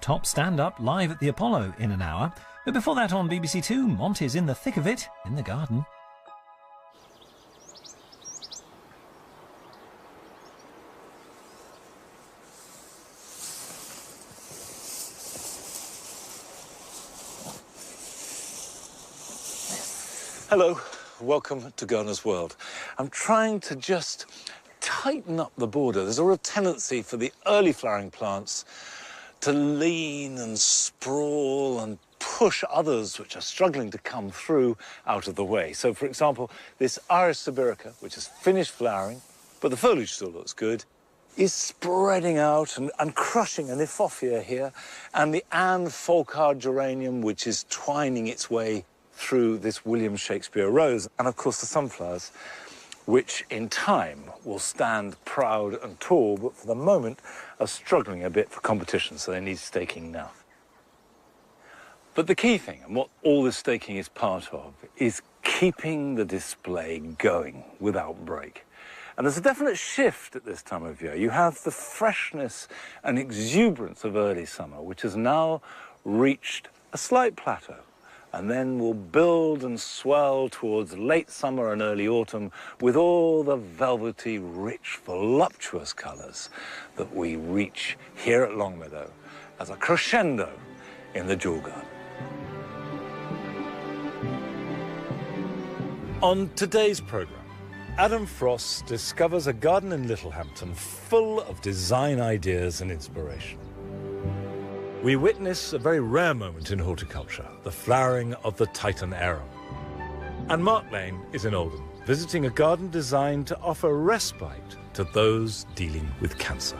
top stand-up live at the Apollo in an hour. But before that on BBC Two, Monty's in the thick of it in the garden. Hello, welcome to Gardener's World. I'm trying to just tighten up the border. There's a real tendency for the early flowering plants to lean and sprawl and push others which are struggling to come through out of the way. So, for example, this Iris sibirica, which has finished flowering, but the foliage still looks good, is spreading out and crushing an Iphophia here, and the Anne Folkard geranium, which is twining its way through this William Shakespeare rose, and of course the sunflowers, which in time will stand proud and tall, but for the moment are struggling a bit for competition, so they need staking now. But the key thing, and what all this staking is part of, is keeping the display going without break. And there's a definite shift at this time of year. You have the freshness and exuberance of early summer, which has now reached a slight plateau, and then will build and swell towards late summer and early autumn with all the velvety, rich, voluptuous colours that we reach here at Longmeadow as a crescendo in the Jewel Garden. On today's programme, Adam Frost discovers a garden in Littlehampton full of design ideas and inspiration. We witness a very rare moment in horticulture, the flowering of the Titan arum. And Mark Lane is in Oldham, visiting a garden designed to offer respite to those dealing with cancer.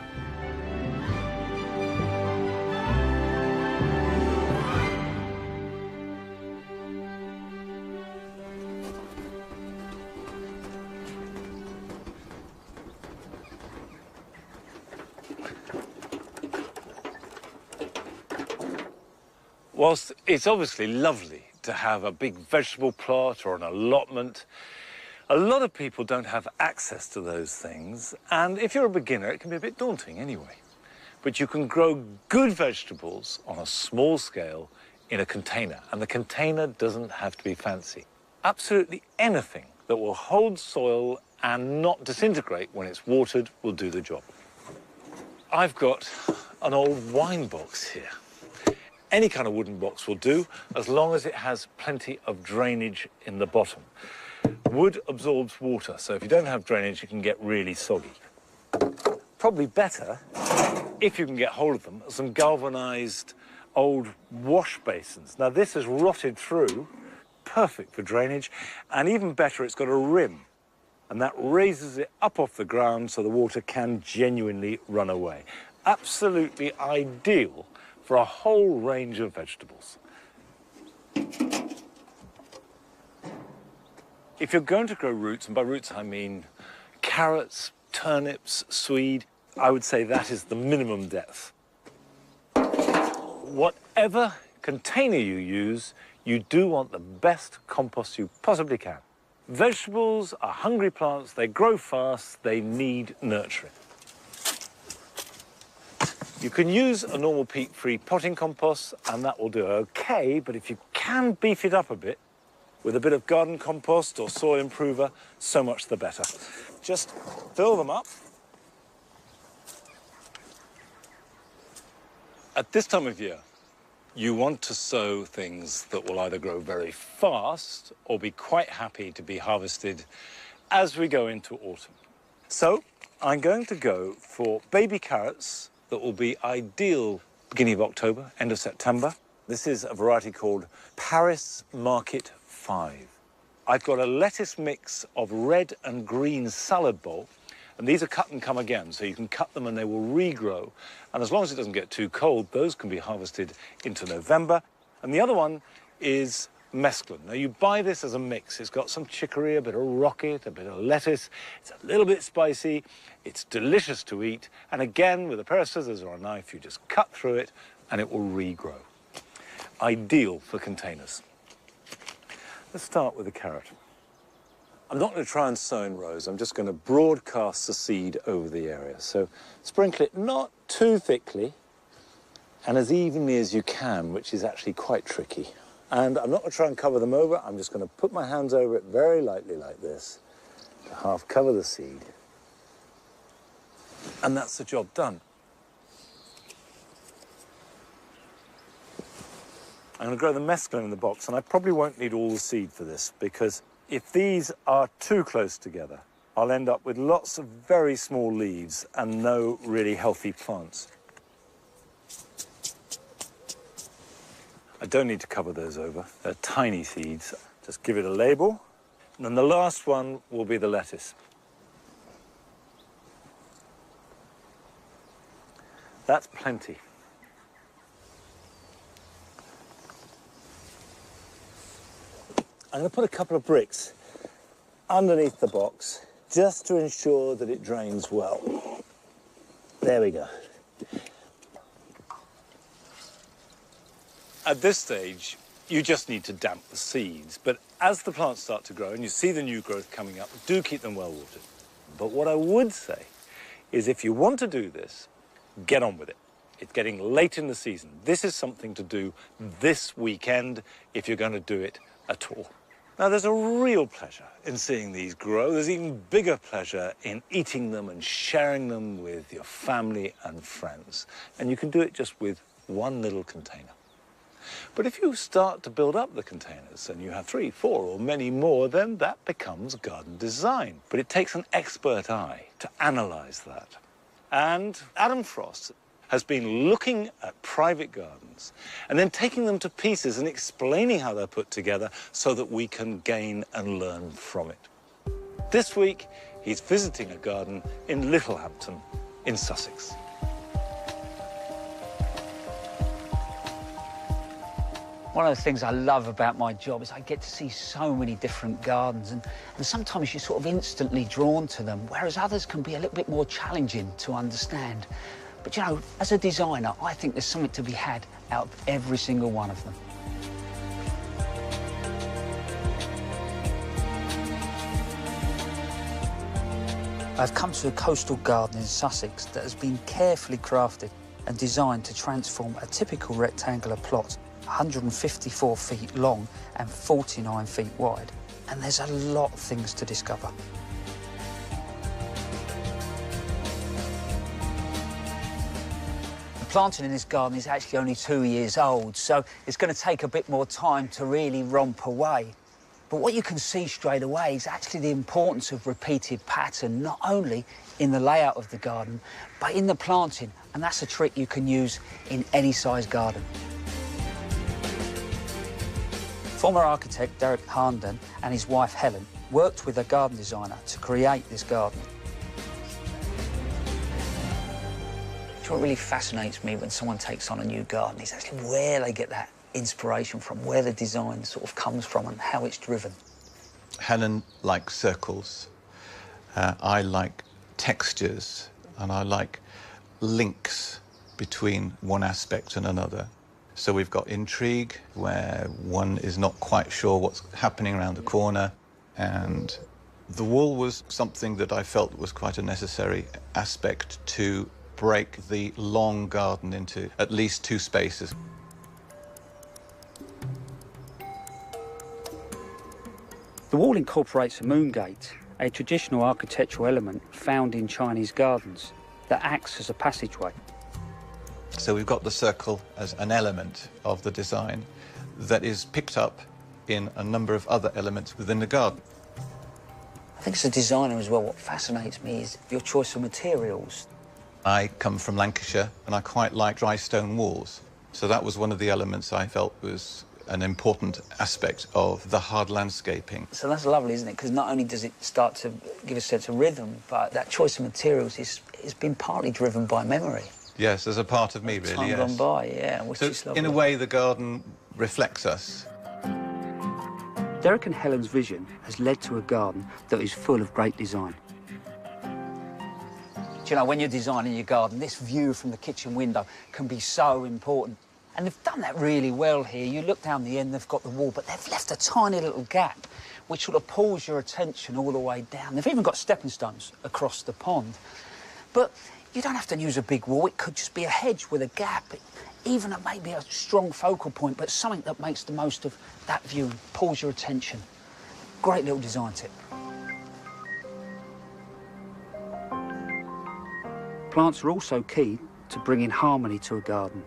Whilst it's obviously lovely to have a big vegetable plot or an allotment, a lot of people don't have access to those things, and if you're a beginner, it can be a bit daunting anyway. But you can grow good vegetables on a small scale in a container, and the container doesn't have to be fancy. Absolutely anything that will hold soil and not disintegrate when it's watered will do the job. I've got an old wine box here. Any kind of wooden box will do, as long as it has plenty of drainage in the bottom. Wood absorbs water, so if you don't have drainage, it can get really soggy. Probably better, if you can get hold of them, some galvanised old wash basins. Now, this has rotted through, perfect for drainage, and even better, it's got a rim, and that raises it up off the ground so the water can genuinely run away. Absolutely ideal for a whole range of vegetables. If you're going to grow roots, and by roots I mean carrots, turnips, swede, I would say that is the minimum depth. Whatever container you use, you do want the best compost you possibly can. Vegetables are hungry plants, they grow fast, they need nurturing. You can use a normal peat-free potting compost, and that will do okay, but if you can beef it up a bit with a bit of garden compost or soil improver, so much the better. Just fill them up. At this time of year, you want to sow things that will either grow very fast or be quite happy to be harvested as we go into autumn. So I'm going to go for baby carrots that will be ideal beginning of October, end of September. This is a variety called Paris Market 5. I've got a lettuce mix of red and green salad bowl, and these are cut and come again, so you can cut them and they will regrow. And as long as it doesn't get too cold, those can be harvested into November. And the other one is mesclun. Now, you buy this as a mix. It's got some chicory, a bit of rocket, a bit of lettuce. It's a little bit spicy. It's delicious to eat. And again, with a pair of scissors or a knife, you just cut through it and it will regrow. Ideal for containers. Let's start with the carrot. I'm not going to try and sow in rows. I'm just going to broadcast the seed over the area. So sprinkle it not too thickly, and as evenly as you can, which is actually quite tricky. And I'm not going to try and cover them over. I'm just going to put my hands over it very lightly like this to half cover the seed. And that's the job done. I'm going to grow the mesclun in the box, and I probably won't need all the seed for this, because if these are too close together, I'll end up with lots of very small leaves and no really healthy plants. I don't need to cover those over. They're tiny seeds. Just give it a label. And then the last one will be the lettuce. That's plenty. I'm going to put a couple of bricks underneath the box just to ensure that it drains well. There we go. At this stage, you just need to damp the seeds. But as the plants start to grow and you see the new growth coming up, do keep them well watered. But what I would say is if you want to do this, get on with it. It's getting late in the season. This is something to do this weekend if you're going to do it at all. Now, there's a real pleasure in seeing these grow. There's even bigger pleasure in eating them and sharing them with your family and friends. And you can do it just with one little container. But if you start to build up the containers and you have 3, 4 or many more, then that becomes garden design. But it takes an expert eye to analyze that. And Adam Frost has been looking at private gardens and then taking them to pieces and explaining how they're put together so that we can gain and learn from it. This week, he's visiting a garden in Littlehampton in Sussex. One of the things I love about my job is I get to see so many different gardens, and sometimes you're sort of instantly drawn to them, whereas others can be a little bit more challenging to understand. But, you know, as a designer, I think there's something to be had out of every single one of them. I've come to a coastal garden in Sussex that has been carefully crafted and designed to transform a typical rectangular plot, 154 feet long and 49 feet wide. And there's a lot of things to discover. The planting in this garden is actually only 2 years old, so it's going to take a bit more time to really romp away. But what you can see straight away is actually the importance of repeated pattern, not only in the layout of the garden, but in the planting, and that's a trick you can use in any size garden. Former architect Derek Harnden and his wife Helen worked with a garden designer to create this garden. What really fascinates me when someone takes on a new garden is actually where they get that inspiration from, where the design sort of comes from and how it's driven. Helen likes circles, I like textures, and I like links between one aspect and another. So we've got intrigue, where one is not quite sure what's happening around the corner, and the wall was something that I felt was quite a necessary aspect to break the long garden into at least 2 spaces. The wall incorporates a moon gate, a traditional architectural element found in Chinese gardens that acts as a passageway. So we've got the circle as an element of the design that is picked up in a number of other elements within the garden. I think as a designer as well, what fascinates me is your choice of materials. I come from Lancashire and I quite like dry stone walls. So that was one of the elements I felt was an important aspect of the hard landscaping. So that's lovely, isn't it? Because not only does it start to give a sense of rhythm, but that choice of materials has been partly driven by memory. Yes, as a part of me, really, Time yes. gone by, yeah, which So is lovely. in a way, the garden reflects us. Derek and Helen's vision has led to a garden that is full of great design. Do you know, when you're designing your garden, this view from the kitchen window can be so important. And they've done that really well here. You look down the end, they've got the wall, but they've left a tiny little gap which sort of pulls your attention all the way down. They've even got stepping stones across the pond. But you don't have to use a big wall. It could just be a hedge with a gap. even at maybe a strong focal point, but something that makes the most of that view and pulls your attention. Great little design tip. Plants are also key to bringing harmony to a garden.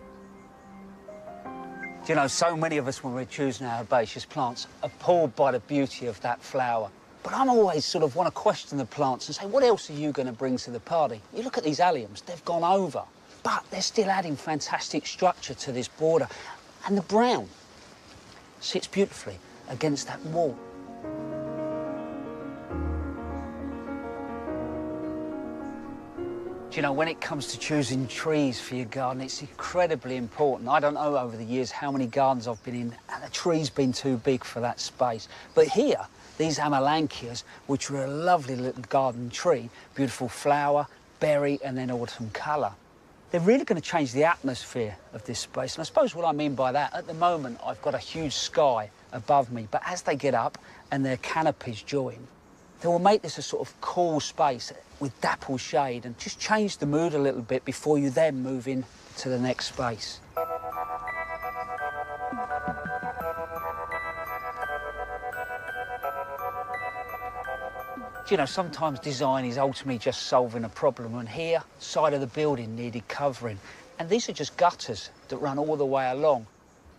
Do you know, so many of us, when we're choosing our herbaceous plants, are pulled by the beauty of that flower. But I'm always sort of want to question the plants and say, what else are you going to bring to the party? You look at these alliums, they've gone over, but they're still adding fantastic structure to this border. And the brown sits beautifully against that wall. Do you know, when it comes to choosing trees for your garden, it's incredibly important. I don't know over the years how many gardens I've been in and the tree's been too big for that space. But here, these Amelanchias, which are a lovely little garden tree, beautiful flower, berry, and then autumn colour, they're really going to change the atmosphere of this space. And I suppose what I mean by that, at the moment, I've got a huge sky above me, but as they get up and their canopies join, they will make this a sort of cool space with dapple shade and just change the mood a little bit before you then move in to the next space. You know, sometimes design is ultimately just solving a problem, and here, side of the building needed covering. And these are just gutters that run all the way along,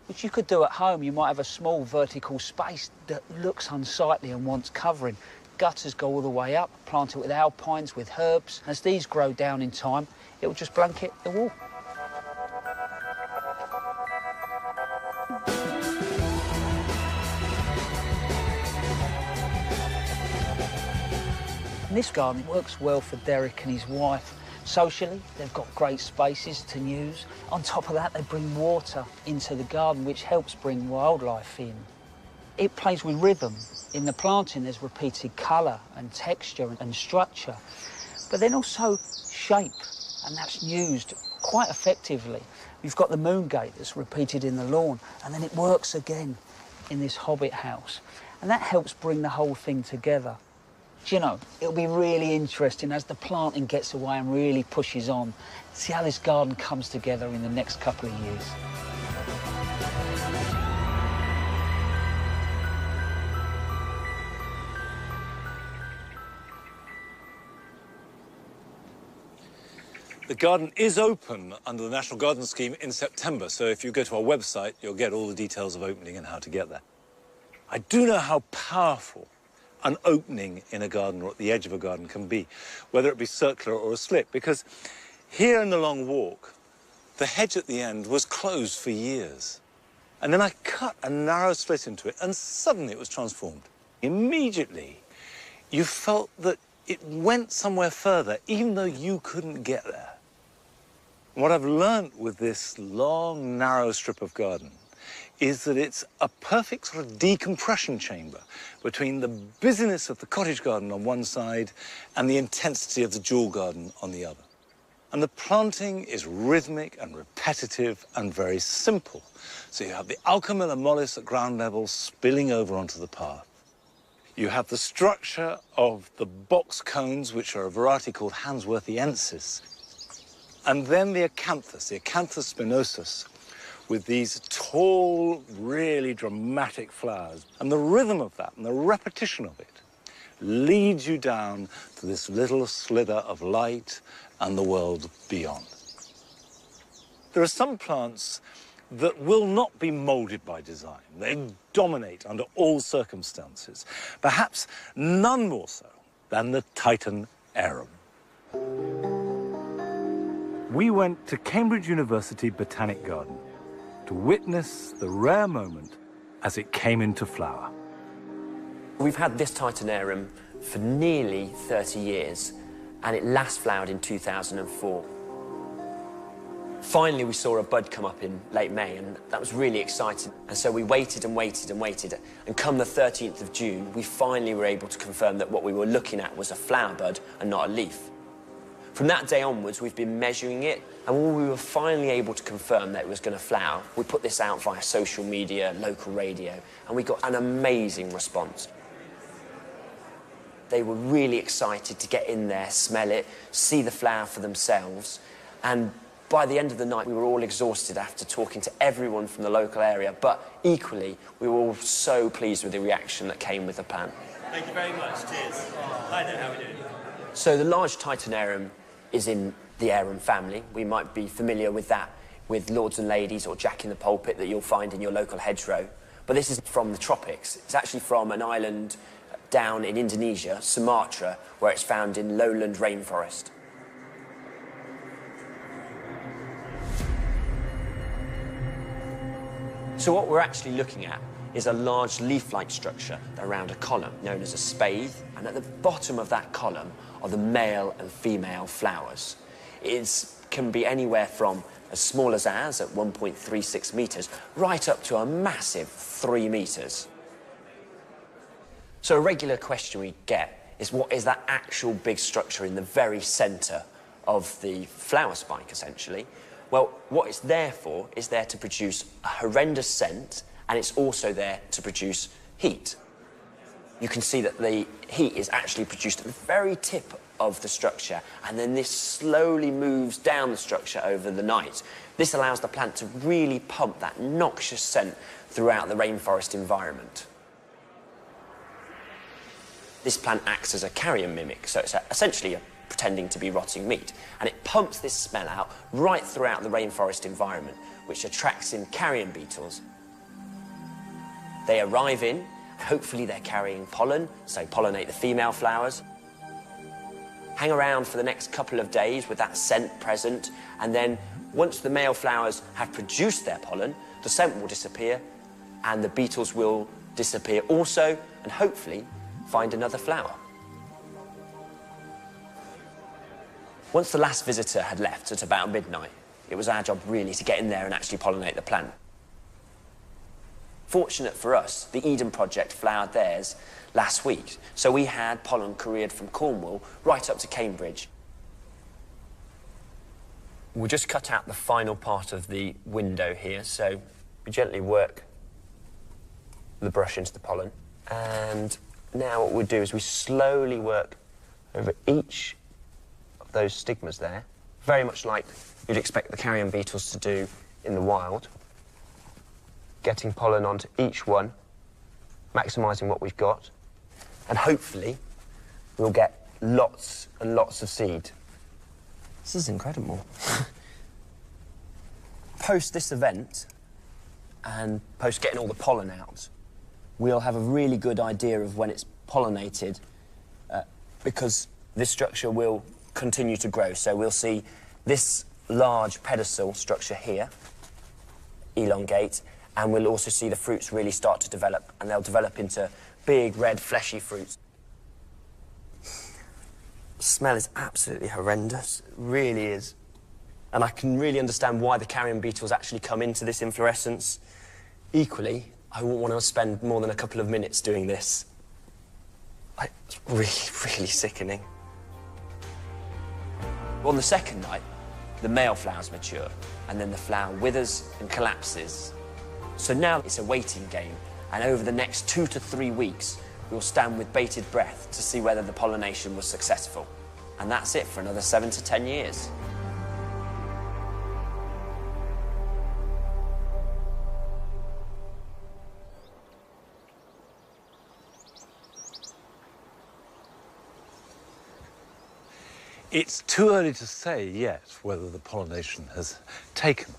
which you could do at home. You might have a small vertical space that looks unsightly and wants covering. Gutters go all the way up, plant it with alpines, with herbs. As these grow down in time, it will just blanket the wall. And this garden works well for Derek and his wife. Socially, they've got great spaces to use. On top of that, they bring water into the garden, which helps bring wildlife in. It plays with rhythm. In the planting, there's repeated colour and texture and structure, but then also shape, and that's used quite effectively. You've got the moon gate that's repeated in the lawn, and then it works again in this hobbit house, and that helps bring the whole thing together. Do you know, it'll be really interesting as the planting gets away and really pushes on. See how this garden comes together in the next couple of years. The garden is open under the National Garden Scheme in September, so if you go to our website, you'll get all the details of opening and how to get there. I do know how powerful an opening in a garden or at the edge of a garden can be, whether it be circular or a slit, because here in the long walk, the hedge at the end was closed for years. And then I cut a narrow slit into it, and suddenly it was transformed. Immediately, you felt that it went somewhere further, even though you couldn't get there. And what I've learnt with this long, narrow strip of garden is that it's a perfect sort of decompression chamber between the busyness of the cottage garden on one side and the intensity of the jewel garden on the other. And the planting is rhythmic and repetitive and very simple. So you have the Alchemilla mollis at ground level spilling over onto the path. You have the structure of the box cones, which are a variety called Hansworthiensis. And then the Acanthus spinosus, with these tall, really dramatic flowers. And the rhythm of that and the repetition of it leads you down to this little slither of light and the world beyond. There are some plants that will not be moulded by design. They dominate under all circumstances, perhaps none more so than the Titan arum. We went to Cambridge University Botanic Garden to witness the rare moment as it came into flower. We've had this Titan arum for nearly 30 years, and it last flowered in 2004. Finally, we saw a bud come up in late May, and that was really exciting. And so we waited and waited and waited, and come the 13th of June, we finally were able to confirm that what we were looking at was a flower bud and not a leaf. From that day onwards, we've been measuring it, and when we were finally able to confirm that it was going to flower, we put this out via social media, local radio, and we got an amazing response. They were really excited to get in there, smell it, see the flower for themselves, and By the end of the night, we were all exhausted after talking to everyone from the local area, but equally, we were all so pleased with the reaction that came with the plant. Thank you very much. Cheers. Hi there, how are we doing? So the large Titanarum is in the arum family. We might be familiar with that with Lords and Ladies or Jack in the Pulpit that you'll find in your local hedgerow. But this is from the tropics. It's actually from an island down in Indonesia, Sumatra, where it's found in lowland rainforest. So what we're actually looking at is a large leaf-like structure around a column known as a spathe, and at the bottom of that column are the male and female flowers. It can be anywhere from as small as ours at 1.36 metres right up to a massive 3 metres. So a regular question we get is, what is that actual big structure in the very centre of the flower spike, essentially? Well, what it's there for is there to produce a horrendous scent, and it's also there to produce heat. You can see that the heat is actually produced at the very tip of the structure, and then this slowly moves down the structure over the night. This allows the plant to really pump that noxious scent throughout the rainforest environment. This plant acts as a carrion mimic, so it's essentially pretending to be rotting meat, and it pumps this smell out right throughout the rainforest environment, which attracts in carrion beetles. They arrive in, hopefully they're carrying pollen, so pollinate the female flowers, hang around for the next couple of days with that scent present, and then once the male flowers have produced their pollen, the scent will disappear and the beetles will disappear also, and hopefully find another flower. Once the last visitor had left at about midnight, it was our job really to get in there and actually pollinate the plant. Fortunate for us, the Eden Project flowered theirs last week, so we had pollen couriered from Cornwall right up to Cambridge. We'll just cut out the final part of the window here, so we gently work the brush into the pollen, and now what we'll do is we slowly work over each of those stigmas there, very much like you'd expect the carrion beetles to do in the wild, getting pollen onto each one, maximising what we've got, and hopefully we'll get lots and lots of seed. This is incredible. Post this event, and post getting all the pollen out, we'll have a really good idea of when it's pollinated, because this structure will continue to grow. So we'll see this large pedicel structure here elongate, and we'll also see the fruits really start to develop, and they'll develop into big, red, fleshy fruits. The smell is absolutely horrendous. It really is. And I can really understand why the carrion beetles actually come into this inflorescence. Equally, I wouldn't want to spend more than a couple of minutes doing this. It's really, really sickening. On the second night, the male flowers mature, and then the flower withers and collapses. So now it's a waiting game, and over the next 2 to 3 weeks, we'll stand with bated breath to see whether the pollination was successful. And that's it for another 7 to 10 years. It's too early to say yet whether the pollination has taken.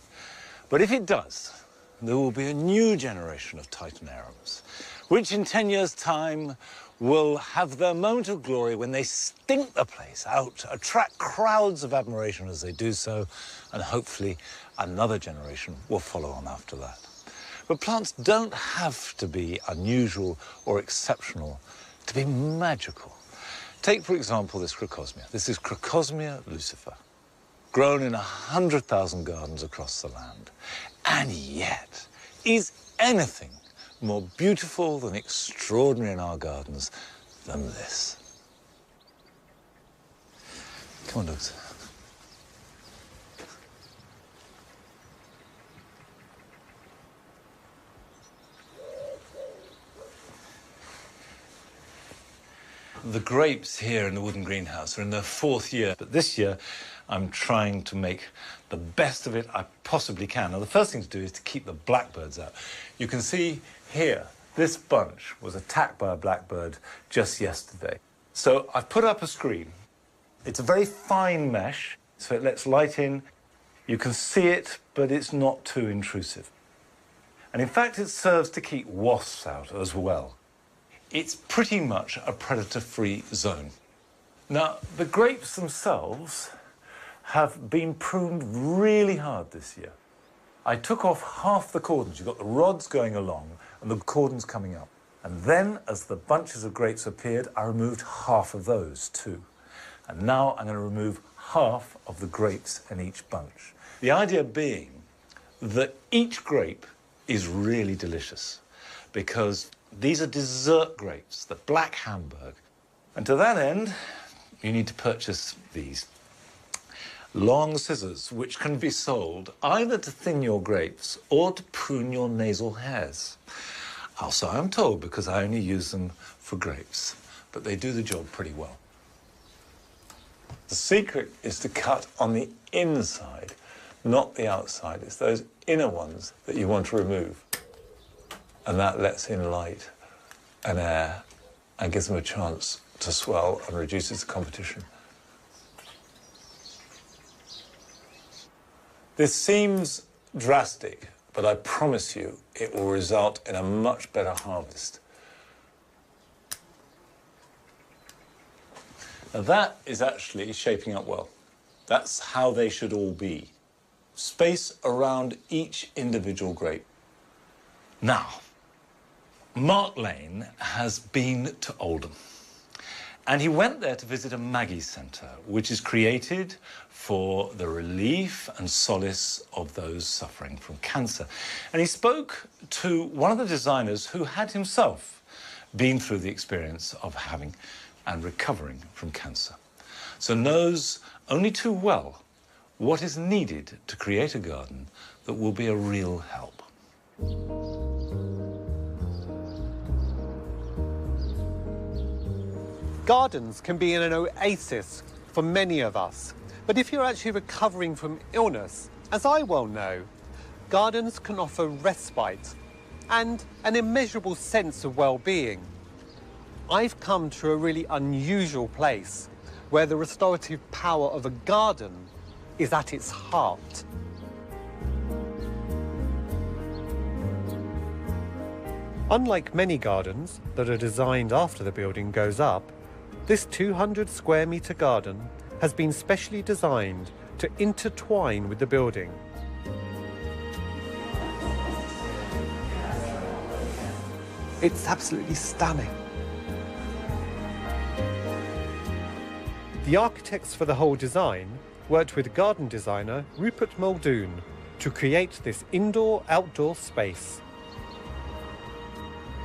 But if it does, there will be a new generation of Titanarums, which in 10 years' time will have their moment of glory when they stink the place out, attract crowds of admiration as they do so, and hopefully another generation will follow on after that. But plants don't have to be unusual or exceptional to be magical. Take, for example, this Crocosmia. This is Crocosmia lucifer, grown in 100,000 gardens across the land. And yet, is anything more beautiful than extraordinary in our gardens than this? Come on, dogs. The grapes here in the wooden greenhouse are in their 4th year, but this year I'm trying to make the best of it I possibly can. Now, the first thing to do is to keep the blackbirds out. You can see here, this bunch was attacked by a blackbird just yesterday. So I've put up a screen. It's a very fine mesh, so it lets light in. You can see it, but it's not too intrusive. And in fact, it serves to keep wasps out as well. It's pretty much a predator-free zone. Now, the grapes themselves have been pruned really hard this year. I took off half the cordons. You've got the rods going along and the cordons coming up. And then, as the bunches of grapes appeared, I removed half of those too. And now I'm going to remove half of the grapes in each bunch. The idea being that each grape is really delicious because these are dessert grapes, the Black Hamburg. And to that end, you need to purchase these long scissors, which can be sold either to thin your grapes or to prune your nasal hairs. Also, I'm told, because I only use them for grapes, but they do the job pretty well. The secret is to cut on the inside, not the outside. It's those inner ones that you want to remove. And that lets in light and air and gives them a chance to swell and reduces the competition. This seems drastic, but I promise you it will result in a much better harvest. Now that is actually shaping up well. That's how they should all be. Space around each individual grape. Now, Mark Lane has been to Oldham. And he went there to visit a Maggie's Centre, which is created for the relief and solace of those suffering from cancer. And he spoke to one of the designers who had himself been through the experience of having and recovering from cancer, so knows only too well what is needed to create a garden that will be a real help. Gardens can be an oasis for many of us. But if you're actually recovering from illness, as I well know, gardens can offer respite and an immeasurable sense of well-being. I've come to a really unusual place where the restorative power of a garden is at its heart. Unlike many gardens that are designed after the building goes up, this 200 square metre garden has been specially designed to intertwine with the building. It's absolutely stunning. The architects for the whole design worked with garden designer Rupert Muldoon to create this indoor-outdoor space.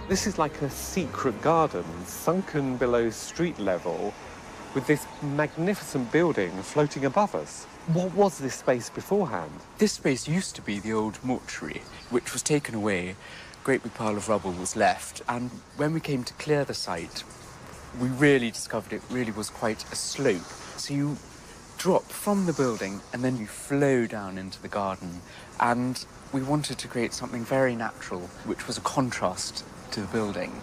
This is like a secret garden, sunken below street level, with this magnificent building floating above us. What was this space beforehand? This space used to be the old mortuary, which was taken away. A great big pile of rubble was left, and when we came to clear the site, we really discovered it really was quite a slope. So you drop from the building and then you flow down into the garden, and we wanted to create something very natural, which was a contrast to the building.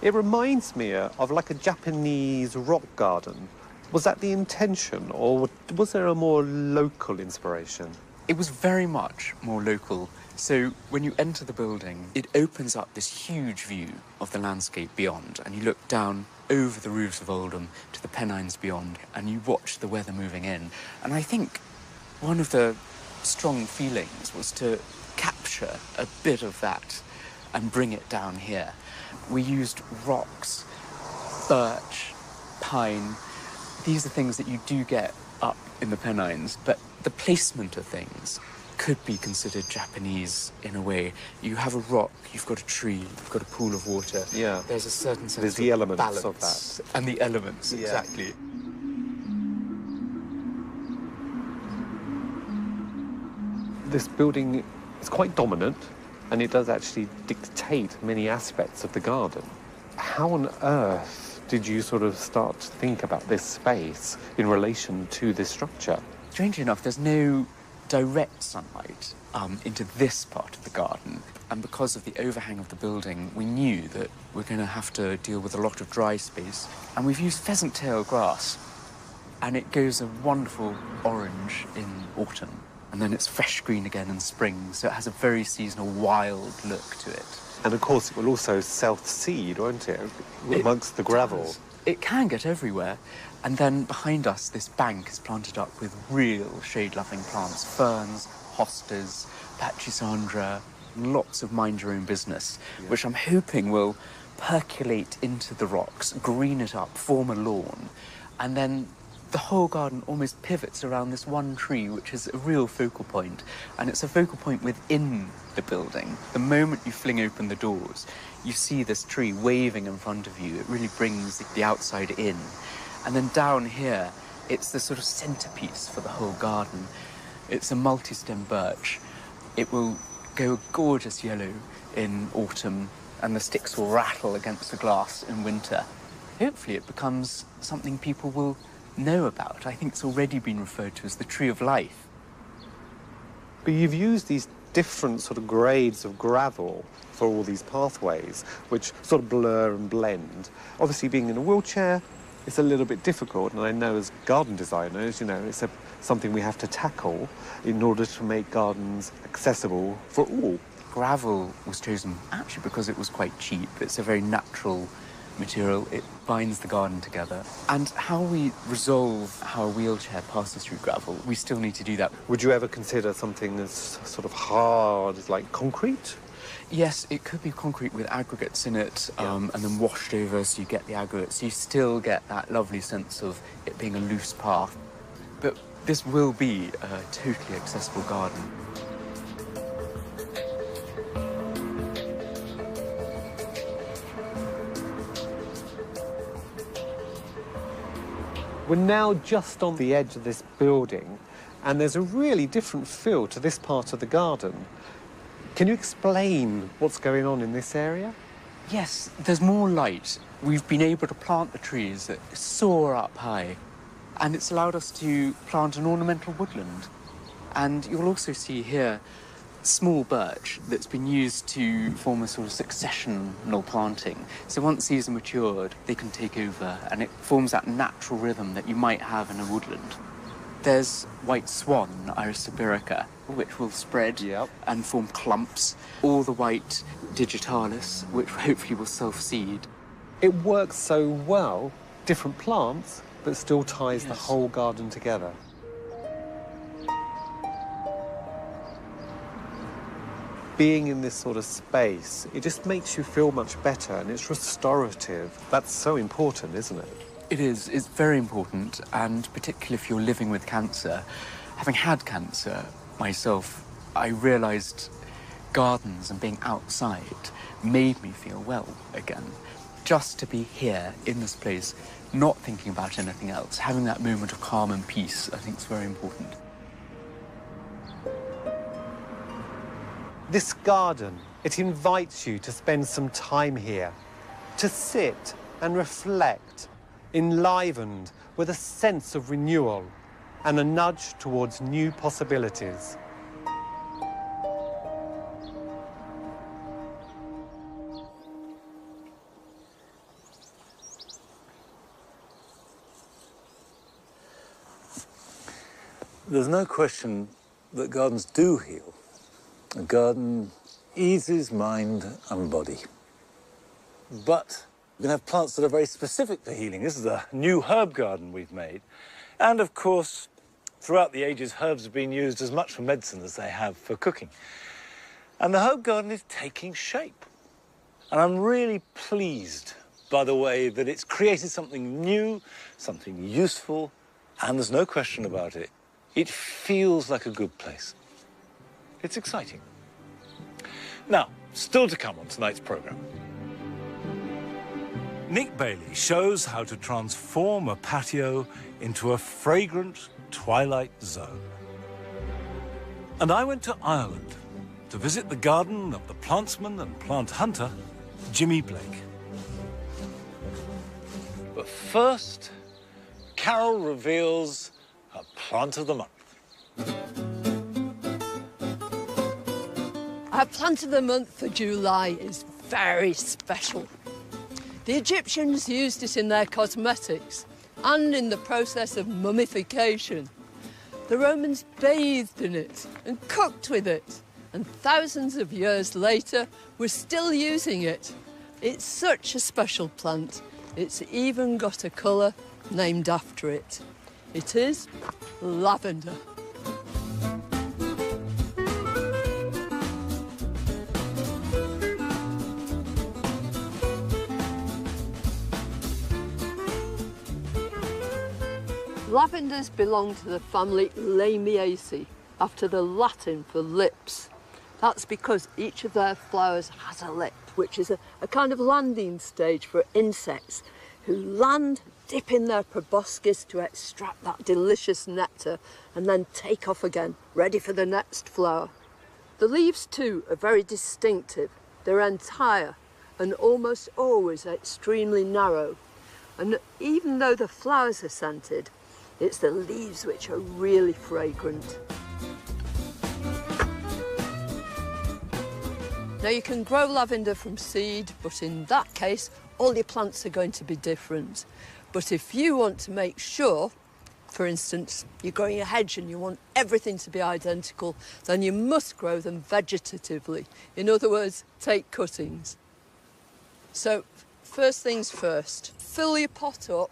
It reminds me of like a Japanese rock garden. Was that the intention, or was there a more local inspiration? It was very much more local. So when you enter the building, it opens up this huge view of the landscape beyond, and you look down over the roofs of Oldham to the Pennines beyond, and you watch the weather moving in. And I think one of the strong feelings was to capture a bit of that and bring it down here. We used rocks, birch, pine. These are things that you do get up in the Pennines, but the placement of things could be considered Japanese in a way. You have a rock, you've got a tree, you've got a pool of water. Yeah. There's a certain sense There's of the elements balance of that. and the elements, Yeah. exactly. This building is quite dominant, and it does actually dictate many aspects of the garden. How on earth did you sort of start to think about this space in relation to this structure? Strangely enough, there's no direct sunlight into this part of the garden. And because of the overhang of the building, we knew that we're going to have to deal with a lot of dry space. And we've used pheasant tail grass, and it goes a wonderful orange in autumn. And then it's fresh green again in spring, so it has a very seasonal, wild look to it. And of course, it will also self-seed, won't it, amongst the gravel? It can get everywhere. And then behind us, this bank is planted up with real shade-loving plants, ferns, hostas, pachysandra, lots of mind-your-own-business, which I'm hoping will percolate into the rocks, green it up, form a lawn, and then the whole garden almost pivots around this one tree, which is a real focal point, and it's a focal point within the building. The moment you fling open the doors, you see this tree waving in front of you. It really brings the outside in. And then down here, it's the sort of centerpiece for the whole garden. It's a multi-stem birch. It will go a gorgeous yellow in autumn, and the sticks will rattle against the glass in winter. Hopefully it becomes something people will know about. I think it's already been referred to as the tree of life. But you've used these different sort of grades of gravel for all these pathways, which sort of blur and blend. Obviously, being in a wheelchair, it's a little bit difficult, and I know as garden designers, you know, it's something we have to tackle in order to make gardens accessible for all. Gravel was chosen actually because it was quite cheap. It's a very natural material. It binds the garden together. And how we resolve how a wheelchair passes through gravel, we still need to do that. Would you ever consider something as sort of hard, like concrete? Yes, it could be concrete with aggregates in it, and then washed over so you get the aggregates. You still get that lovely sense of it being a loose path. But this will be a totally accessible garden. We're now just on the edge of this building, and there's a really different feel to this part of the garden. Can you explain what's going on in this area? Yes, there's more light. We've been able to plant the trees that soar up high, and it's allowed us to plant an ornamental woodland. And you'll also see here small birch that's been used to form a sort of successional planting. So once these are matured, they can take over, and it forms that natural rhythm that you might have in a woodland. There's white swan, Iris sibirica, which will spread and form clumps. All the white digitalis, which hopefully will self-seed. It works so well, different plants, but still ties the whole garden together. Being in this sort of space, it just makes you feel much better, and it's restorative. That's so important, isn't it? It is. It's very important, and particularly if you're living with cancer. Having had cancer myself, I realised gardens and being outside made me feel well again. Just to be here in this place, not thinking about anything else, having that moment of calm and peace, I think is very important. This garden, it invites you to spend some time here, to sit and reflect, enlivened with a sense of renewal and a nudge towards new possibilities. There's no question that gardens do heal. A garden eases mind and body. But we can have plants that are very specific to healing. This is a new herb garden we've made. And of course, throughout the ages, herbs have been used as much for medicine as they have for cooking. And the herb garden is taking shape. And I'm really pleased by the way that it's created something new, something useful, and there's no question about it. It feels like a good place. It's exciting. Now, still to come on tonight's programme. Nick Bailey shows how to transform a patio into a fragrant twilight zone. And I went to Ireland to visit the garden of the plantsman and plant hunter, Jimmy Blake. But first, Carol reveals her plant of the month. Our plant of the month for July is very special. The Egyptians used it in their cosmetics and in the process of mummification. The Romans bathed in it and cooked with it, and thousands of years later, we're still using it. It's such a special plant, it's even got a colour named after it. It is lavender. Lavenders belong to the family Lamiaceae, after the Latin for lips. That's because each of their flowers has a lip, which is a kind of landing stage for insects who land, dip in their proboscis to extract that delicious nectar, and then take off again, ready for the next flower. The leaves, too, are very distinctive. They're entire and almost always extremely narrow. And even though the flowers are scented, it's the leaves which are really fragrant. Now, you can grow lavender from seed, but in that case, all your plants are going to be different. But if you want to make sure, for instance, you're growing a hedge and you want everything to be identical, then you must grow them vegetatively. In other words, take cuttings. So, first things first, fill your pot up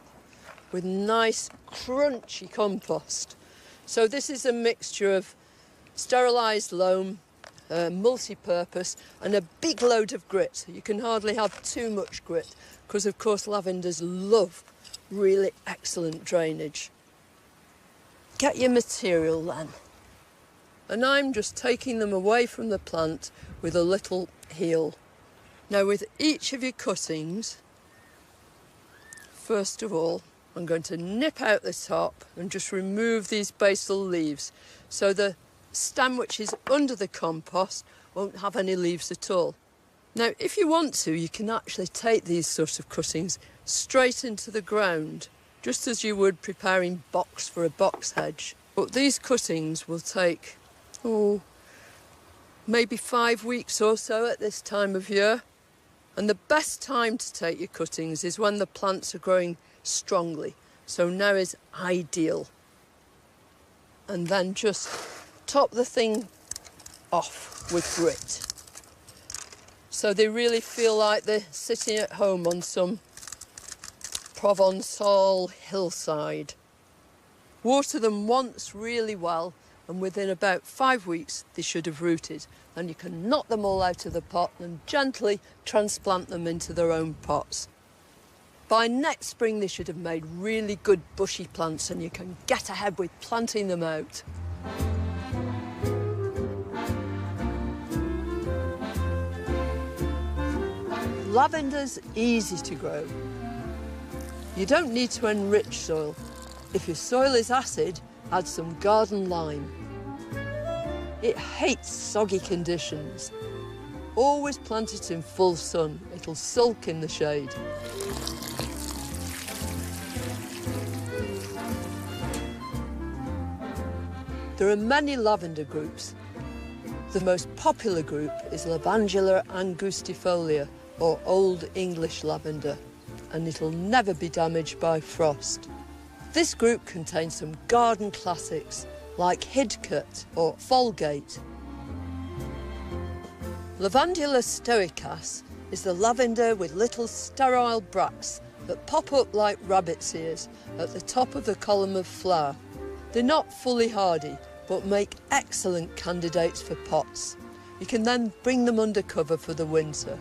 with nice, crunchy compost. So this is a mixture of sterilised loam, multi-purpose, and a big load of grit. You can hardly have too much grit, because of course lavenders love really excellent drainage. Get your material then. And I'm just taking them away from the plant with a little heel. Now, with each of your cuttings, first of all, I'm going to nip out the top and just remove these basal leaves, so the stem which is under the compost won't have any leaves at all. Now, if you want to, you can actually take these sort of cuttings straight into the ground, just as you would preparing box for a box hedge. But these cuttings will take, maybe 5 weeks or so at this time of year. And the best time to take your cuttings is when the plants are growing strongly. So now is ideal. And then just top the thing off with grit, so they really feel like they're sitting at home on some Provençal hillside. Water them once really well, and within about 5 weeks they should have rooted. Then you can knock them all out of the pot and gently transplant them into their own pots. By next spring they should have made really good bushy plants, and you can get ahead with planting them out. Lavender's easy to grow. You don't need to enrich soil. If your soil is acid, add some garden lime. It hates soggy conditions. Always plant it in full sun. It'll sulk in the shade. There are many lavender groups. The most popular group is Lavandula angustifolia, or Old English lavender, and it'll never be damaged by frost. This group contains some garden classics like Hidcote or Folgate. Lavandula stoicas is the lavender with little sterile bracts that pop up like rabbit's ears at the top of the column of flower. They're not fully hardy, but make excellent candidates for pots. You can then bring them under cover for the winter.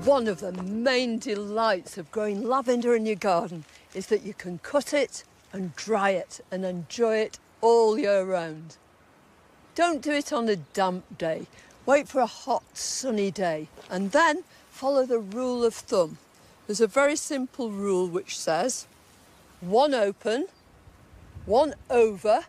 One of the main delights of growing lavender in your garden is that you can cut it and dry it and enjoy it all year round. Don't do it on a damp day. Wait for a hot, sunny day and then follow the rule of thumb. There's a very simple rule which says 1 open, 1 over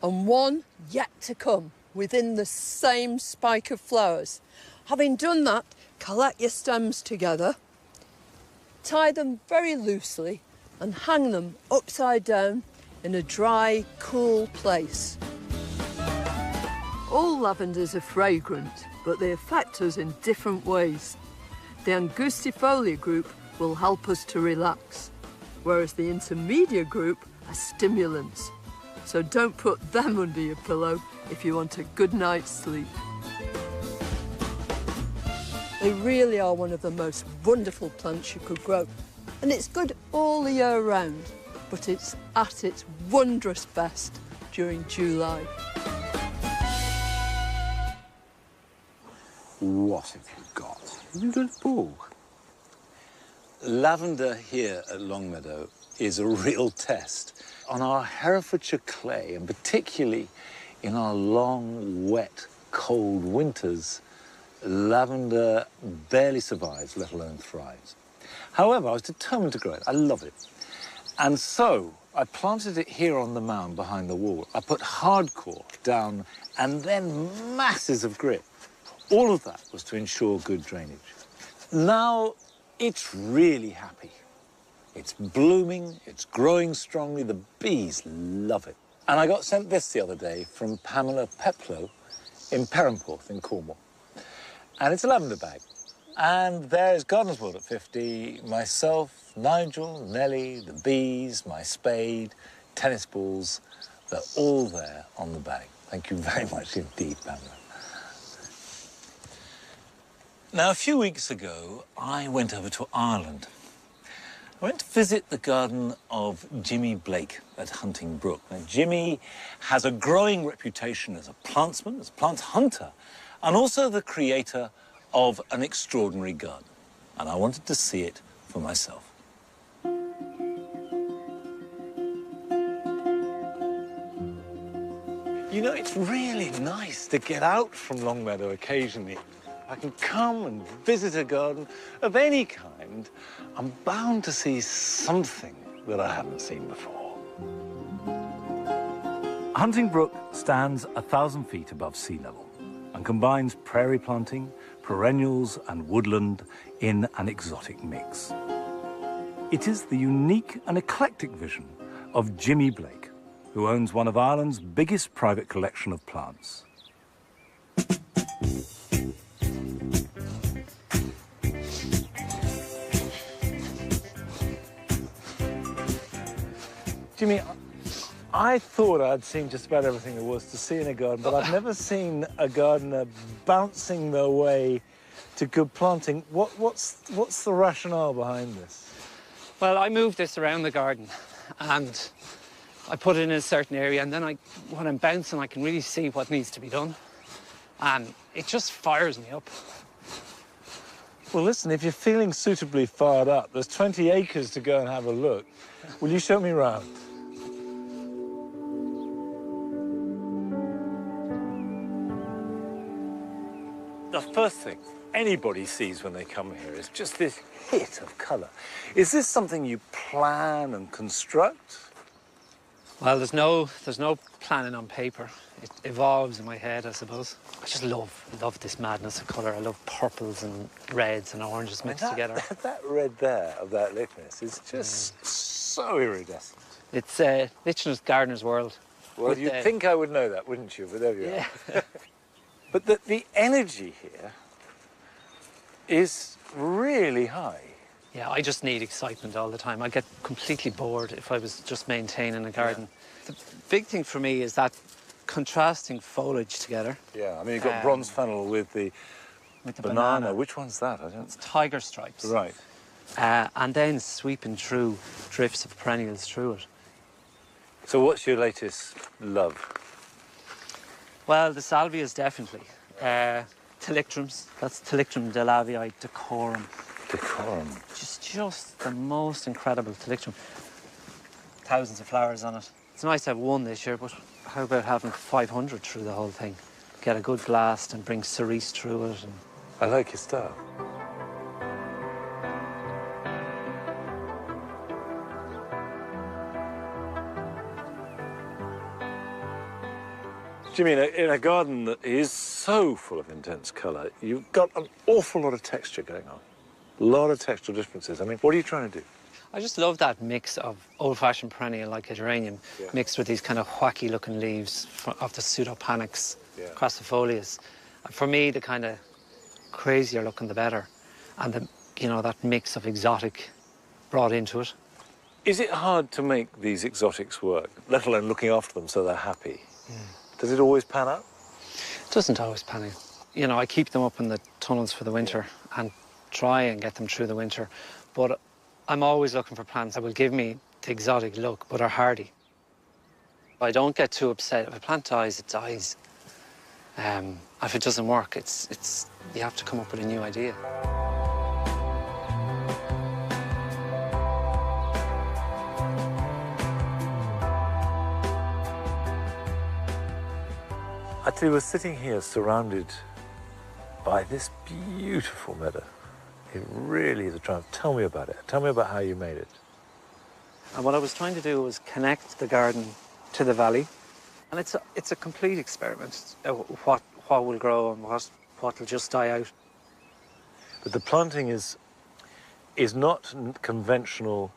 and 1 yet to come within the same spike of flowers. Having done that, collect your stems together, Tie them very loosely and hang them upside down in a dry, cool place. All lavenders are fragrant, but they affect us in different ways. The angustifolia group will help us to relax, whereas the intermedia group are stimulants. So don't put them under your pillow if you want a good night's sleep. They really are one of the most wonderful plants you could grow. And it's good all the year round, but it's at its wondrous best during July. What have you got? Have you got a ball? Lavender here at Longmeadow is a real test. On our Herefordshire clay, and particularly in our long, wet, cold winters, lavender barely survives, let alone thrives. However, I was determined to grow it. I love it. And so I planted it here on the mound behind the wall. I put hardcore down and then masses of grit. All of that was to ensure good drainage. Now it's really happy. It's blooming, it's growing strongly, the bees love it. And I got sent this the other day from Pamela Peplow in Perranporth in Cornwall. And it's a lavender bag. And there's Gardener's World at 50, myself, Nigel, Nellie, the bees, my spade, tennis balls. They're all there on the bag. Thank you very much indeed, Pamela. Now, a few weeks ago, I went over to Ireland. I went to visit the garden of Jimmy Blake at Hunting Brook. Now, Jimmy has a growing reputation as a plantsman, as a plant hunter, and also the creator of an extraordinary garden. And I wanted to see it for myself. You know, it's really nice to get out from Longmeadow occasionally. I can come and visit a garden of any kind. I'm bound to see something that I haven't seen before. Hunting Brook stands 1,000 feet above sea level and combines prairie planting, perennials and woodland in an exotic mix. It is the unique and eclectic vision of Jimmy Blake, who owns one of Ireland's biggest private collection of plants. Jimmy, I thought I'd seen just about everything there was to see in a garden, but I've never seen a gardener bouncing their way to good planting. What's the rationale behind this? Well, I moved this around the garden and I put it in a certain area, and then when I'm bouncing, I can really see what needs to be done. And it just fires me up. Well, listen, if you're feeling suitably fired up, there's 20 acres to go and have a look. Will you show me round? The first thing anybody sees when they come here is just this hit of colour. Is this something you plan and construct? Well, there's no planning on paper. It evolves in my head, I suppose. I just love this madness of colour. I love purples and reds and oranges mixed together. That red there of that likeness is just so iridescent. It's Litchner's Gardener's World. Well, you'd think I would know that, wouldn't you? But there you are. But the energy here is really high. Yeah, I just need excitement all the time. I get completely bored if I was just maintaining a garden. Yeah. The big thing for me is that contrasting foliage together. Yeah, I mean, you've got bronze fennel with the banana. Which one's that? It's tiger stripes. Right. And then sweeping through drifts of perennials through it. So what's your latest love? Well, the salvias, definitely. Tilichtrums. That's Tilichtrum delavii decorum. Decorum. Just the most incredible tilichtrum. Thousands of flowers on it. It's nice to have one this year, but how about having 500 through the whole thing? Get a good blast and bring cerise through it. And... I like your style. Jimmy, in a garden that is so full of intense colour, you've got an awful lot of texture going on. A lot of textural differences. I mean, what are you trying to do? I just love that mix of old-fashioned perennial like a geranium mixed with these kind of wacky-looking leaves of the pseudopanax crassifolius. For me, the kind of crazier looking, the better. And, that mix of exotic brought into it. Is it hard to make these exotics work, let alone looking after them so they're happy? Does it always pan out? It doesn't always pan out. I keep them up in the tunnels for the winter and try and get them through the winter. But I'm always looking for plants that will give me the exotic look, but are hardy. I don't get too upset. If a plant dies, it dies. If it doesn't work, you have to come up with a new idea. Actually, we're sitting here surrounded by this beautiful meadow. It really is a triumph. Tell me about it. Tell me about how you made it. And what I was trying to do was connect the garden to the valley. And it's a complete experiment, what will grow and what will just die out. But the planting is not conventional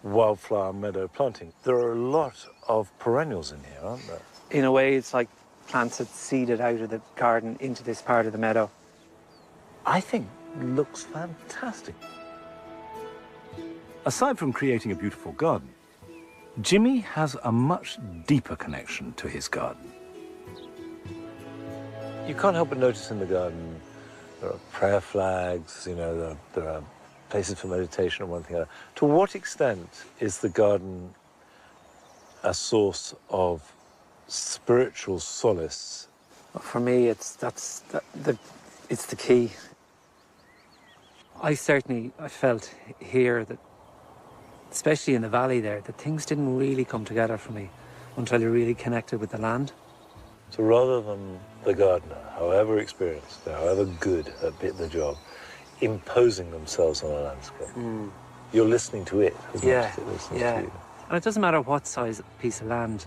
wildflower meadow planting. There are a lot of perennials in here, aren't there? In a way, it's like plants that seeded out of the garden into this part of the meadow. I think looks fantastic. Aside from creating a beautiful garden, Jimmy has a much deeper connection to his garden. You can't help but notice in the garden there are prayer flags, there are places for meditation and one thing or other. To what extent is the garden a source of spiritual solace? For me, it's the key. I felt here that, especially in the valley there, that things didn't really come together for me until you really connected with the land. So rather than the gardener, however experienced, however good at the job, imposing themselves on a landscape, you're listening to it as much as it listens to you. And it doesn't matter what size piece of land.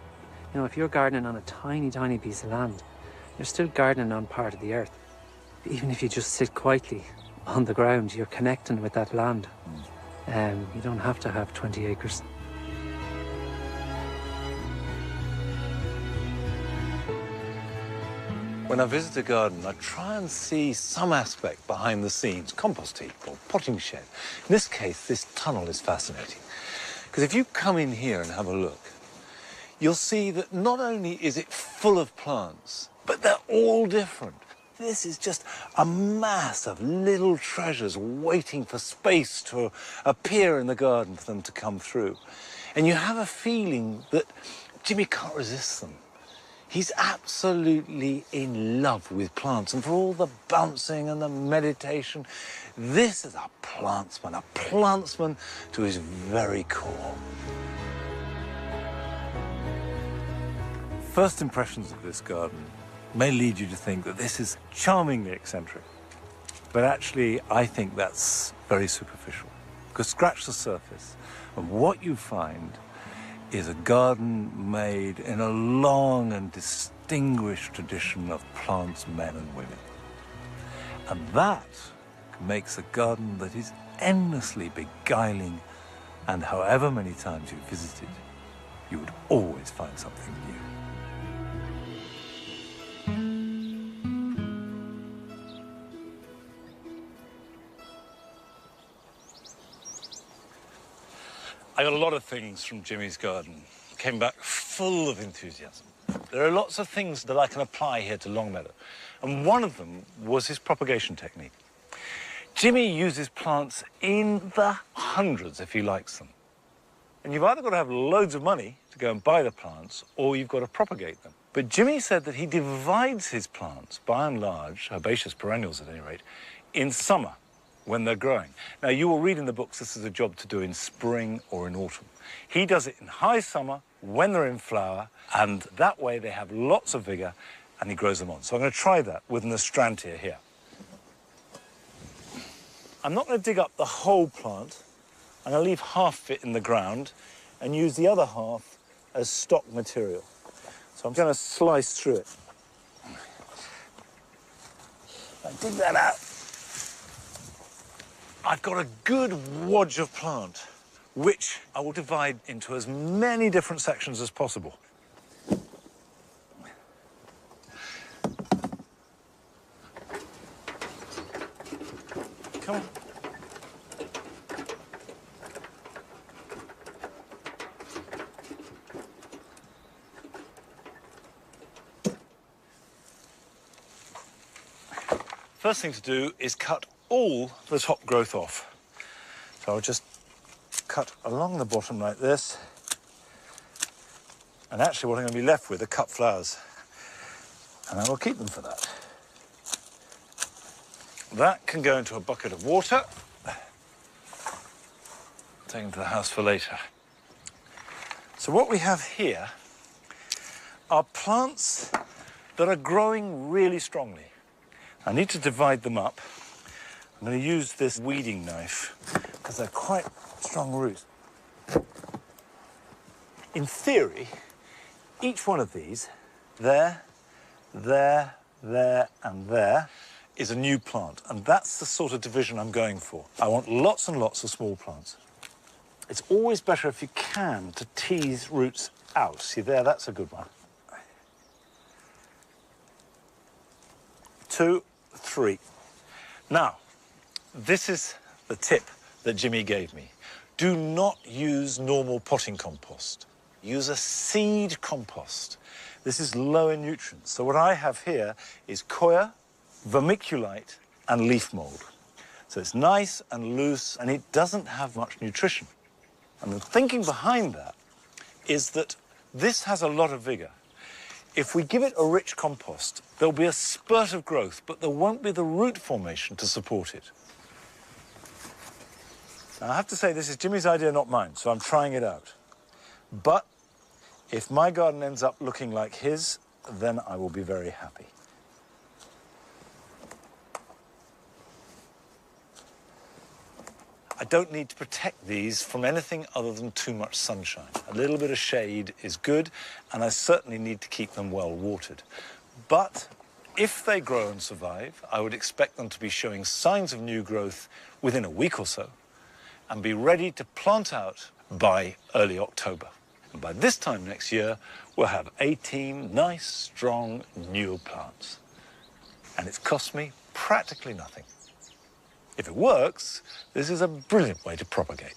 If you're gardening on a tiny, tiny piece of land, you're still gardening on part of the earth. Even if you just sit quietly on the ground, you're connecting with that land. You don't have to have 20 acres. When I visit a garden, I try and see some aspect behind the scenes, compost heap or potting shed. In this case, this tunnel is fascinating. Because if you come in here and have a look, you'll see that not only is it full of plants, but they're all different. This is just a mass of little treasures waiting for space to appear in the garden for them to come through. And you have a feeling that Jimmy can't resist them. He's absolutely in love with plants, and for all the bouncing and the meditation, this is a plantsman to his very core. First impressions of this garden may lead you to think that this is charmingly eccentric. But actually, I think that's very superficial. Because scratch the surface, and what you find is a garden made in a long and distinguished tradition of plants, men and women. And that makes a garden that is endlessly beguiling, and however many times you visit it, you would always find something new. I got a lot of things from Jimmy's garden. Came back full of enthusiasm. There are lots of things that I can apply here to Longmeadow, and one of them was his propagation technique. Jimmy uses plants in the hundreds if he likes them. And you've either got to have loads of money to go and buy the plants, or you've got to propagate them. But Jimmy said that he divides his plants, by and large, herbaceous perennials at any rate, in summer, when they're growing. Now, you will read in the books this is a job to do in spring or in autumn. He does it in high summer, when they're in flower, and that way they have lots of vigour, and he grows them on. So I'm going to try that with an astrantia here. I'm not going to dig up the whole plant. I'm going to leave half of it in the ground and use the other half as stock material. So I'm going to slice through it. I dig that out. I've got a good wodge of plant, which I will divide into as many different sections as possible. Come on. First thing to do is cut all the top growth off. So I'll just cut along the bottom like this. And actually what I'm going to be left with are cut flowers. And I will keep them for that. That can go into a bucket of water. Take them to the house for later. So what we have here are plants that are growing really strongly. I need to divide them up. I'm going to use this weeding knife because they're quite strong roots. In theory, each one of these, there, there, and there, is a new plant, and that's the sort of division I'm going for. I want lots and lots of small plants. It's always better if you can to tease roots out. See there, that's a good one. 2, 3. Now, this is the tip that Jimmy gave me. Do not use normal potting compost. Use a seed compost. This is low in nutrients. So what I have here is coir, vermiculite, and leaf mold. So it's nice and loose, and it doesn't have much nutrition. And the thinking behind that is that this has a lot of vigor. If we give it a rich compost, there'll be a spurt of growth, but there won't be the root formation to support it. Now, I have to say, this is Jimmy's idea, not mine, so I'm trying it out. But if my garden ends up looking like his, then I will be very happy. I don't need to protect these from anything other than too much sunshine. A little bit of shade is good, and I certainly need to keep them well watered. But if they grow and survive, I would expect them to be showing signs of new growth within a week or so and be ready to plant out by early October. And by this time next year, we'll have 18 nice, strong, new plants. And it's cost me practically nothing. If it works, this is a brilliant way to propagate.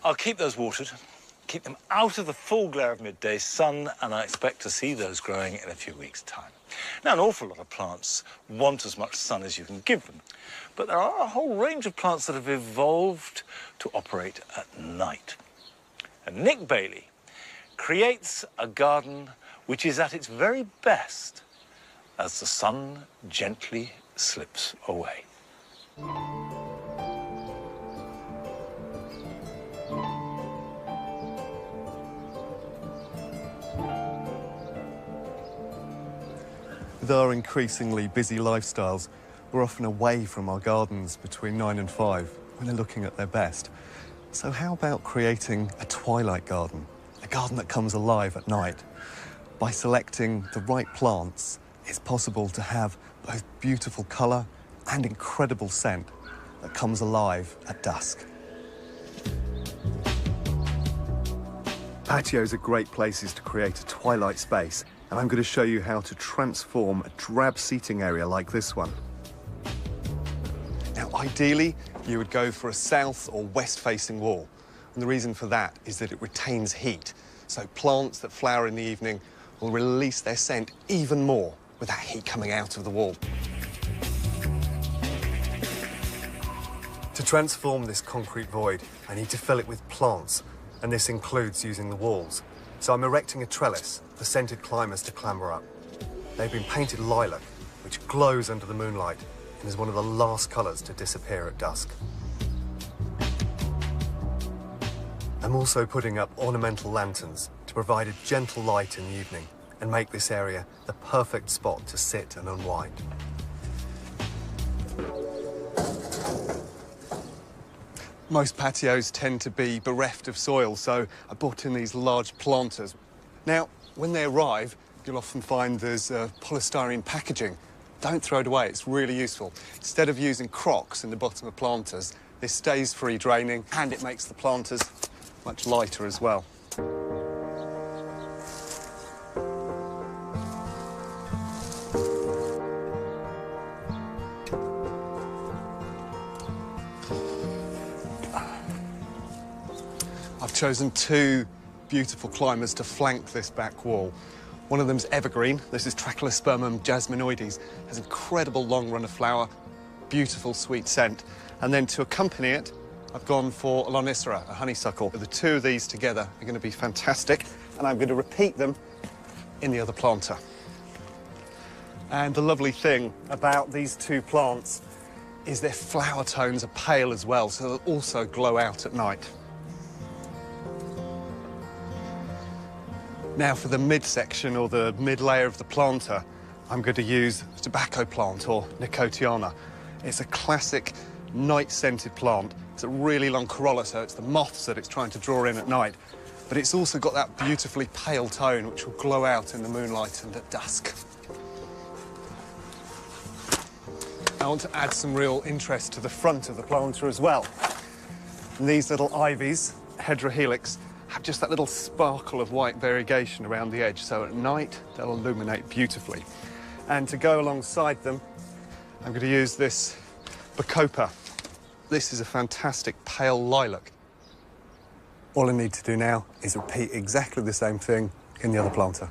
I'll keep those watered, keep them out of the full glare of midday sun, and I expect to see those growing in a few weeks' time. Now, an awful lot of plants want as much sun as you can give them, but there are a whole range of plants that have evolved to operate at night. And Nick Bailey creates a garden which is at its very best as the sun gently slips away. With our increasingly busy lifestyles, we're often away from our gardens between 9 and 5 when they're looking at their best. So how about creating a twilight garden, a garden that comes alive at night? By selecting the right plants, it's possible to have both beautiful colour and incredible scent that comes alive at dusk. Patios are great places to create a twilight space, and I'm going to show you how to transform a drab seating area like this one. Now, ideally, you would go for a south or west-facing wall. And the reason for that is that it retains heat. So plants that flower in the evening will release their scent even more with that heat coming out of the wall. To transform this concrete void, I need to fill it with plants, and this includes using the walls. So I'm erecting a trellis for scented climbers to clamber up. They've been painted lilac, which glows under the moonlight and is one of the last colours to disappear at dusk. I'm also putting up ornamental lanterns to provide a gentle light in the evening and make this area the perfect spot to sit and unwind. Most patios tend to be bereft of soil, so I brought in these large planters. Now, when they arrive, you'll often find there's polystyrene packaging. Don't throw it away, it's really useful. Instead of using crocks in the bottom of planters, this stays free draining and it makes the planters much lighter as well. I've chosen two beautiful climbers to flank this back wall. One of them's evergreen. This is Trachelospermum jasminoides. Has an incredible long run of flower, beautiful sweet scent. And then to accompany it, I've gone for a Lonicera, a honeysuckle. The two of these together are going to be fantastic, and I'm going to repeat them in the other planter. And the lovely thing about these two plants is their flower tones are pale as well, so they'll also glow out at night. Now for the midsection or the mid-layer of the planter, I'm going to use a tobacco plant or Nicotiana. It's a classic night-scented plant. It's a really long corolla, so it's the moths that it's trying to draw in at night. But it's also got that beautifully pale tone which will glow out in the moonlight and at dusk. I want to add some real interest to the front of the planter as well. And these little ivies, Heterohelix, have just that little sparkle of white variegation around the edge, so at night they'll illuminate beautifully. And to go alongside them, I'm going to use this Bacopa. This is a fantastic pale lilac. All I need to do now is repeat exactly the same thing in the other planter.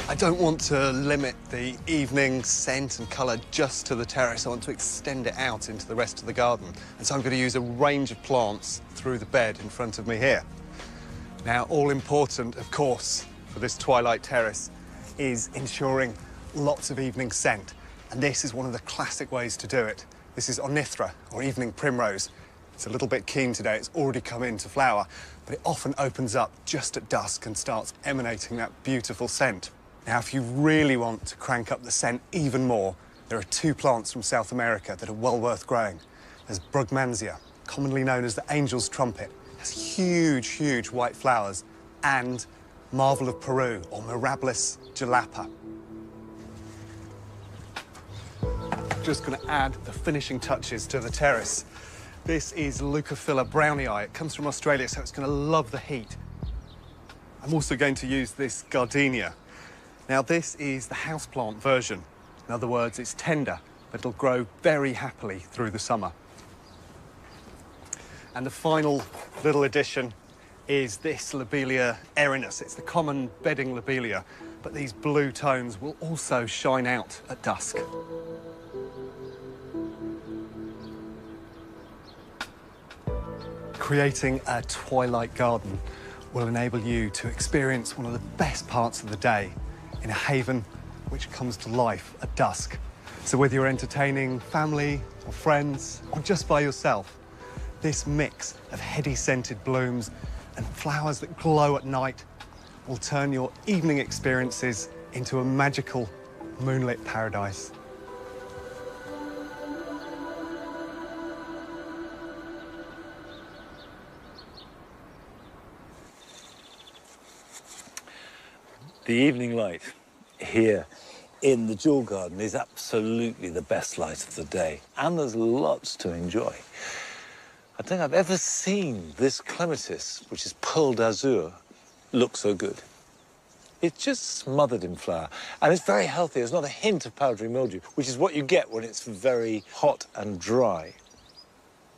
I don't want to limit the evening scent and colour just to the terrace. I want to extend it out into the rest of the garden. And so I'm going to use a range of plants through the bed in front of me here. Now, all important, of course, for this twilight terrace is ensuring lots of evening scent. And this is one of the classic ways to do it. This is Ornithra, or evening primrose. It's a little bit keen today. It's already come into flower, but it often opens up just at dusk and starts emanating that beautiful scent. Now, if you really want to crank up the scent even more, there are two plants from South America that are well worth growing. There's Brugmansia, commonly known as the angel's trumpet. It has huge, huge white flowers, and Marvel of Peru, or Mirabilis jalapa. Just going to add the finishing touches to the terrace. This is Leucophila brownii. It comes from Australia, so it's going to love the heat. I'm also going to use this gardenia. Now, this is the houseplant version. In other words, it's tender, but it'll grow very happily through the summer. And the final little addition is this Lobelia erinus. It's the common bedding lobelia, but these blue tones will also shine out at dusk. Creating a twilight garden will enable you to experience one of the best parts of the day in a haven which comes to life at dusk. So whether you're entertaining family or friends or just by yourself, this mix of heady scented blooms and flowers that glow at night will turn your evening experiences into a magical moonlit paradise. The evening light here in the Jewel Garden is absolutely the best light of the day, and there's lots to enjoy. I don't think I've ever seen this clematis, which is Pearl d'Azur, look so good. It's just smothered in flower, and it's very healthy. There's not a hint of powdery mildew, which is what you get when it's very hot and dry.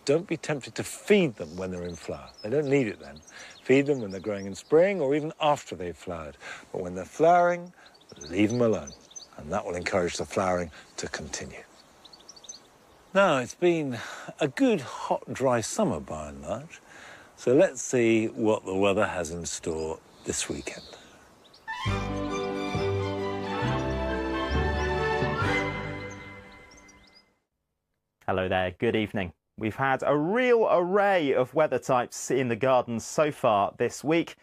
Don't be tempted to feed them when they're in flower. They don't need it then. Feed them when they're growing in spring or even after they've flowered. But when they're flowering, leave them alone, and that will encourage the flowering to continue. Now, it's been a good, hot, dry summer by and large, so let's see what the weather has in store this weekend. Hello there, good evening. We've had a real array of weather types in the gardens so far this week.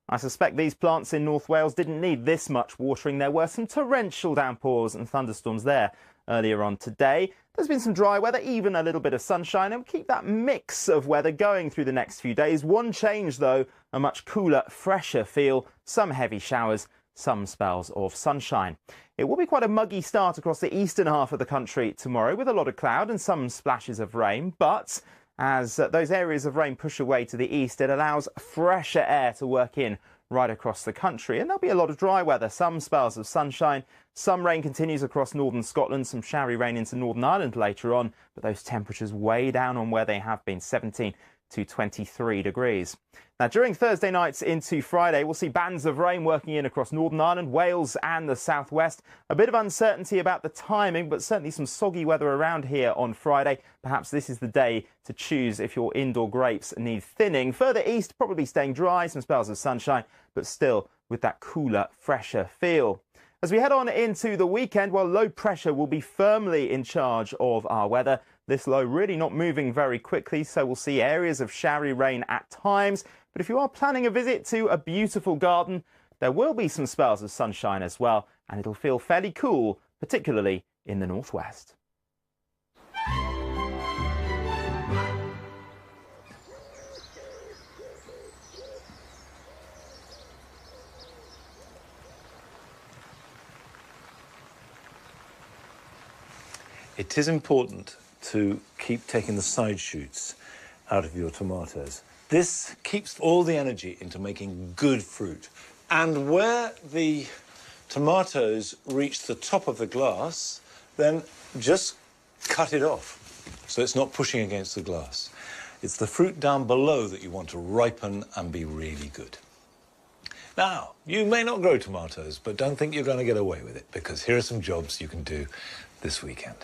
I suspect these plants in North Wales didn't need this much watering. There were some torrential downpours and thunderstorms there earlier on today. There's been some dry weather, even a little bit of sunshine, and we'll keep that mix of weather going through the next few days. One change, though, a much cooler, fresher feel, some heavy showers, some spells of sunshine. It will be quite a muggy start across the eastern half of the country tomorrow, with a lot of cloud and some splashes of rain, but as those areas of rain push away to the east, it allows fresher air to work in right across the country, and there'll be a lot of dry weather, some spells of sunshine. Some rain continues across northern Scotland, some showery rain into Northern Ireland later on, but those temperatures way down on where they have been, 17 to 23 degrees. Now, during Thursday nights into Friday, we'll see bands of rain working in across Northern Ireland, Wales and the southwest. A bit of uncertainty about the timing, but certainly some soggy weather around here on Friday. Perhaps this is the day to choose if your indoor grapes need thinning. Further east, probably staying dry, some spells of sunshine, but still with that cooler, fresher feel. As we head on into the weekend, well, low pressure will be firmly in charge of our weather. This low really not moving very quickly, so we'll see areas of showery rain at times. But if you are planning a visit to a beautiful garden, there will be some spells of sunshine as well, and it'll feel fairly cool, particularly in the northwest. It is important to keep taking the side shoots out of your tomatoes. This keeps all the energy into making good fruit. And where the tomatoes reach the top of the glass, then just cut it off so it's not pushing against the glass. It's the fruit down below that you want to ripen and be really good. Now, you may not grow tomatoes, but don't think you're going to get away with it, because here are some jobs you can do this weekend.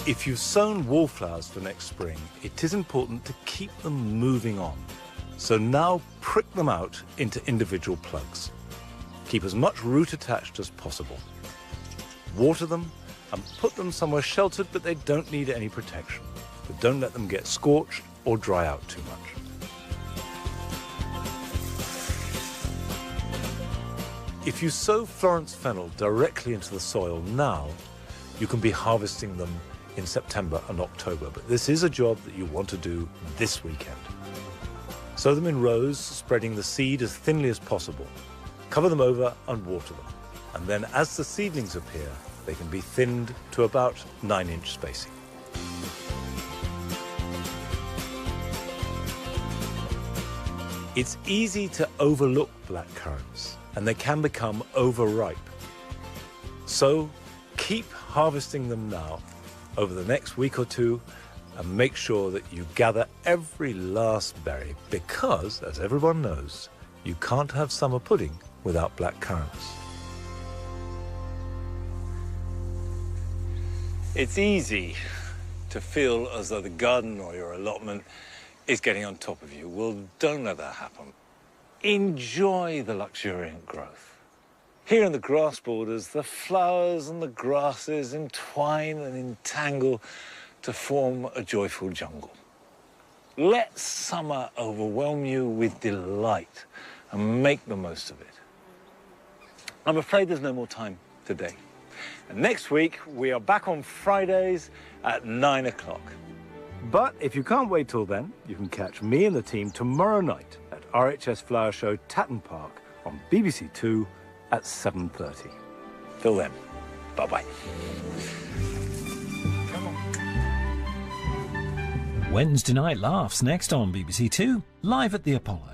If you've sown wallflowers for next spring, it is important to keep them moving on. So now prick them out into individual plugs. Keep as much root attached as possible. Water them and put them somewhere sheltered, but they don't need any protection. But don't let them get scorched or dry out too much. If you sow Florence fennel directly into the soil now, you can be harvesting them in September and October, but this is a job that you want to do this weekend. Sow them in rows, spreading the seed as thinly as possible. Cover them over and water them. And then as the seedlings appear, they can be thinned to about 9-inch spacing. It's easy to overlook black currants, and they can become overripe. So keep harvesting them now over the next week or two, and make sure that you gather every last berry, because, as everyone knows, you can't have summer pudding without black currants. It's easy to feel as though the garden or your allotment is getting on top of you. Well, don't let that happen. Enjoy the luxuriant growth. Here in the grass borders, the flowers and the grasses entwine and entangle to form a joyful jungle. Let summer overwhelm you with delight and make the most of it. I'm afraid there's no more time today. And next week, we are back on Fridays at 9 o'clock. But if you can't wait till then, you can catch me and the team tomorrow night at RHS Flower Show Tatton Park on BBC Two at 7:30. Till then, bye-bye. Wednesday Night Laughs next on BBC Two, live at the Apollo.